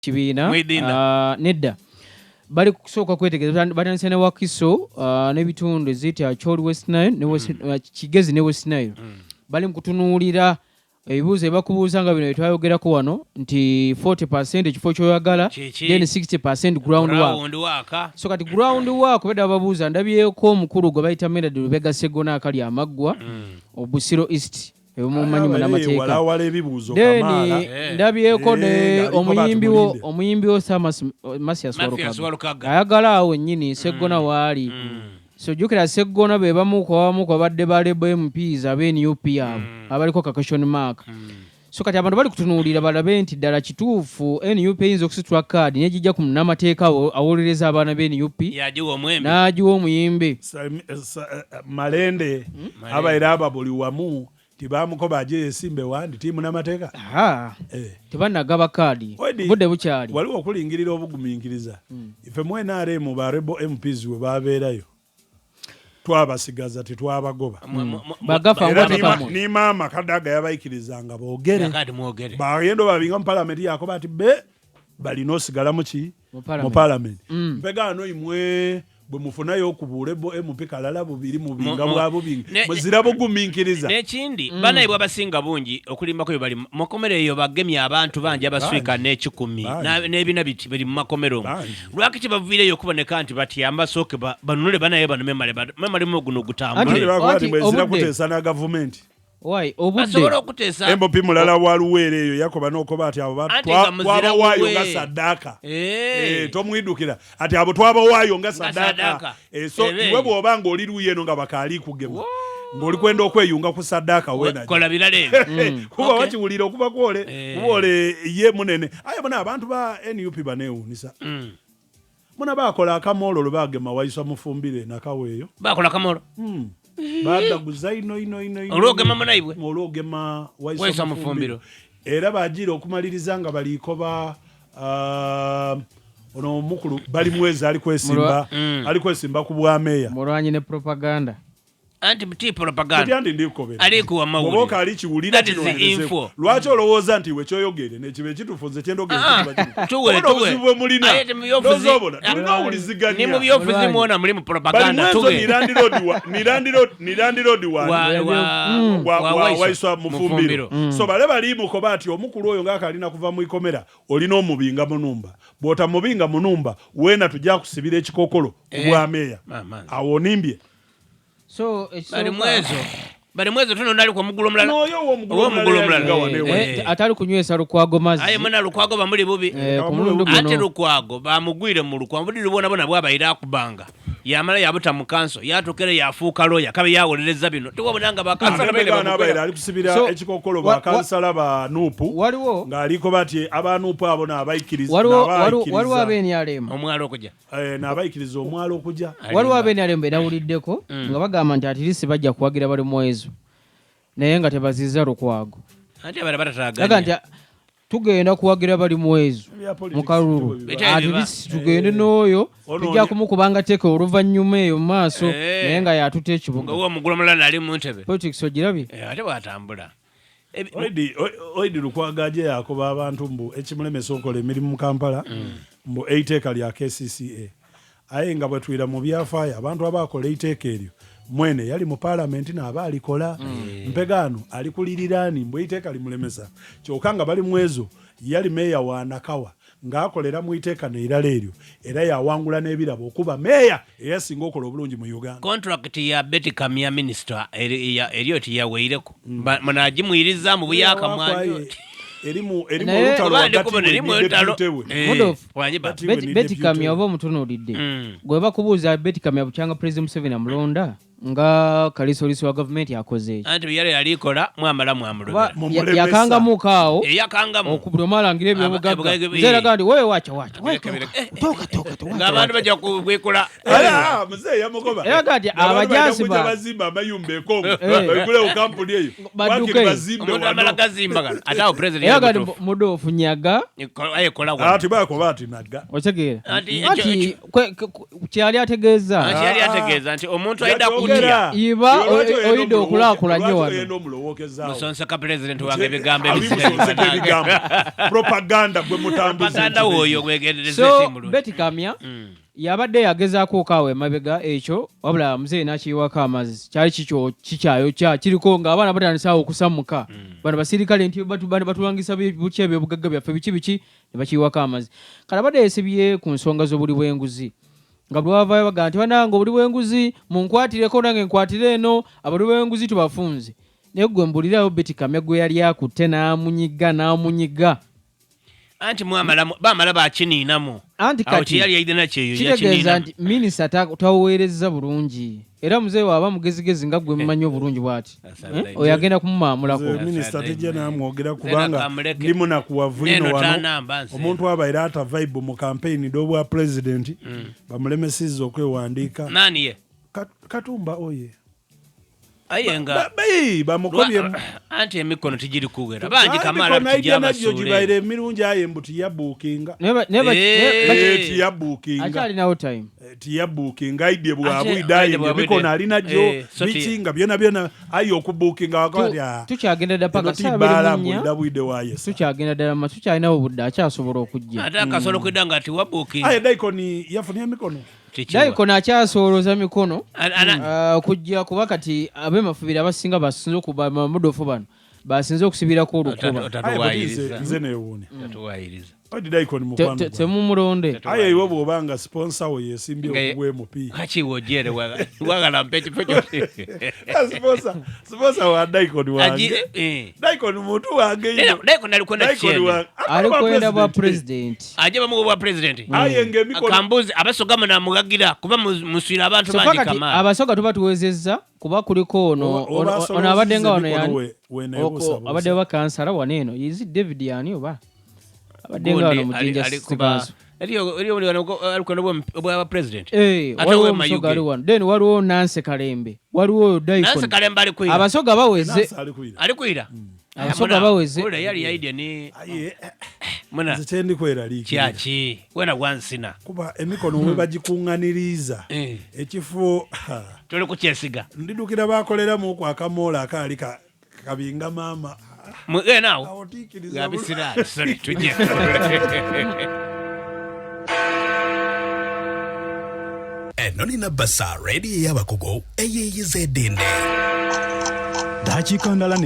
kibiina nedda bali kusooka kwetegereza batandise ne Wakiso n'ebitundu eziyita Choli West Nile ne Kigezi ne West Nile bali mu kutunuulira ebibuuzo ebakubuuza nga bino byetwayogerako wano nti 40% ekifo kyoyagala then 60% ground work. So kati ground work bedda babuuza ndabyeko omukulu gwe bayita Medad Lubega Segona akali amaggwa Obusiro East ebimumanyi munamateeka then ndabyeko ne omuyimbi wo Masias Walukaga ayagala awo nnyini Segona waali so jukira Segona be bamu kwa badde balebo MPs abe NUP abo abaliko ka question mark so kati abantu bali kutunuulira balabe nti ddala kituufu NUP eyinza okusitula kaadi nejijja ku munamateeka awolereza abaana be NUP n'agiwa omuyimbi Malende abaira ababuli wamu tibamukoba aje esimbe wandi timu n'amateeka tebanagaba kaadi budde bukyali waliwo okulingirira obugumingiriza ife mwena mu barebo MPs we babeerayo twabasigaza tetwabagoba ni mama kadaga yabayikirizanga boogere bagenda babinga mu parliament yakoba ati balina osigala mu parliament mpegano imwe bwe mufunayo okubuule bo MP kalala bubiri mubinga bwabo bingi muzira buguminkiriza n'ekindi banayibwa abasinga bungi okulimbako bali makomero eyo bagemya abantu bangi abaswika n'ekikumi n'ebina biti bali mu makomero lwaki kibaviireyo okuboneka nti batiyamba sooke banunule banaye bano memale muguno gutambule zira kuteesa na gavumenti Why obudde MPP mulala waluwere eyo yakoba nokoba ati abo twabawaayo nga sadaka tomwidukira ati abo twabawaayo nga sadaka so iwe bw'obanga oli luyeno nga bakaali kugema ng'oli kwenda okweyunga ku sadaka wena kola birale kuba wakiwulira okuba kwole kubole ye munene ayo bona abantu ba NUP baneewunisa muna bakola akamolo bagema wayisa mufumbire nakaweeyo bakola akamolo badaguza ino olwogema munayibwe olwogema wayisa mufumbiro era bagira okumaliriza nga balikoba ono mukulu bali mwezi ali kwesimba ku bwameya mulwanyi ne propaganda anti propaganda alikuwa mawuli oboka alikiwulira kino lwaki olowooza nti we kyoyogere nekibe kitufunze kyendogere tuwe ni mu byofuzi muona muri mu propaganda tuwe nirandi road wa waiswa mufumbiro so bale bali mukoba ati omukulu oyo ng'akalina kuva mu ikomera olina omubinga munumba bwota mubinga munumba wena tujja kusibira ekikokolo kubwameya awo nimbye so bali mwezo tuno ndali kwa mugulu mulala atali kunywesa Lukwago mazzi aye mwana Lukwago bamuli bubi ate Lukwago bamugwire mu Lukwago buli lubona bona bwabayira kubanga yamala yabuta mu kanso yatokere yafuuka loya kabe yawolereza bino tuwabonanga bakansala babayira ali kusibira ekikokolo bakansala ba nupu waliwo ngaliko bati abanupu abo nabayikiriza waliwo abeni alema omwalo okujja nabayikiriza omwalo okujja waliwo abeni alema nawuliddeko nga bagamba nti atirisi bajja kuwagira bali mwezo naye nga tebaziza Lukwago ate abatataganya nti tugenda kuwagira bali mwezo mu kalulu atirisi tugende n'oyo tujja kumukubanga teke oluvannyuma eyo mu maaso naye nga yatuta ekibuga nga omugulu mulala ali mu ntebe politics ogirabye ate bwatambula oidi Lukwago aje yakoba abantu mbu ekimulemesa okola emirimu mu Kampala mbu eiteeka lya KCCA aye nga bwe twira mu byafaayo abantu abakola eiteeka eryo mwene yali mu parliament n'aba alikola mpegano alikuliriraani mbwe iteeka limulemesa kyokka nga bali mwezo yali meya wa Nakawa ng'akolera mu iteeka n'erala eryo era yawangula n'ebirabo okuba meya eyasinga okola obulungi mu Uganda. Contract ya Betty Kamya minister eriyo tiyaweireko managimuyiriza mu buyaka mwanjo erimu olutalo Betty Kamya oba omutunuulidde gwe bakubuuza Betty Kamya bukyanga President Museveni amulonda nga kalisoliso wa government yakoze anti yale alikola mwamala mwamulubera yakangamu kaawo yakangamu okubulomalangira ebyobugagga zera gandi wewe wacha toka ngabantu bajja kwikola mzee yamukoba era gandi abajazi bazimba amayumba ekongo bagule ku kampuni eyo baduke bazimbe wamala gazimba kana atawo president era gandi mudofu nyaga ayekola wa ati bako bati naga otegeera ati kyali ategeeza nti omuntu aida ku Bunya. Iba oyide okulaakulanya wano. Oyenda omulowokezaawo. Musonseka president wange ebigambo Abimusonseka ebigambo. Propaganda gwe mutambuza. Propaganda woyo gwegendereza So essimu. Betty Kamya yabadde yagezaako okaawa emabega ekyo wabula muzeeyi n'akiyiwako amazzi kyali kikyayo kiriko ng'abaana batandisa okusammuka bano basirikale nti batulangisa buki ebyobugagga byaffe biki ne bakiyiwako amazzi kale abadde yeesibye ku nsonga z'obuli bw'enguzi nga bwe wavaayo baga nti bananga obuli bw'enguzi munkwatireko nange nkwatire eno abuli bw'enguzi tubafunze naye gwe mbulirayo Betty Kamya gwe yali akutte n'amunyiga anti bamala bakiniinamu anti kati yali yayidena kyeyo kitegeeza nti minisita taweereza bulungi era muzeeyi waaba mugezigezi nga gwe mumanyi obulungi bw'ati oyo agenda kumumaamulako minisita tejja namwogera kubanga ndi munakuwavu ino wano omuntu abaire ata vibe mu campaign d'obwa president bamulemesizza okwewandiika nani ye Katumba oye ayenga bamukobye anti emikono tijiri kuwera bangi kamala gibaire emirungi aye mbu tiyabuukinga akyalinawo time tiyabuukinga aidye bwabwidaaye emikono alinagyo bikinga byona aye okubuukinga wakatya tukyagenda ddala paka bwide waye tukyagenda ddala tukyalinawo budde akyasobola okujja ate akasobola okwidda nga tiwabuukinga aye daikoni yafunye emikono daikoni akyasooloza mikono okujja kuba kati ab'emafubiro abasinga basinze okuba mamudofu bano basinze okusibirako olukuba nze neewuune temumulonde aye iwe bw'obanga sponsor we yesimbye okugwa emupiira kakiwojere wagala mpe ekifo kyoti sponsor wa daikoni wange daikoni muntu wange daikoni alikwenda kishende alikwenda bwa president aje bamugo bwa president aye ng'emikono kambuzi abasoga munamugagira kuba muswira abantu bangi kamala abasoga tubatuwezezza kuba kuliko ono abadde nga wano yani abadde bakansala wano eno yizi David yani oba abadde nga wano mujinja sikanso alikwenda president waliwo omusoga ali wano then waliwo Nancy Kalembe waliwo Daikoni abasoga baweze alikwira abasoga baweze yali yaidye ni nze kyendikweraliikirira kyaki wena wansina kuba emikono we bagikuŋŋaniriza ekifo tuli kukyesiga ndidukira bakoleramuku akamoola akaali kabinga maama naawo gabisira sorry tujje eno nina basa ready y'abakugu eyeeyizedde dakiika ndala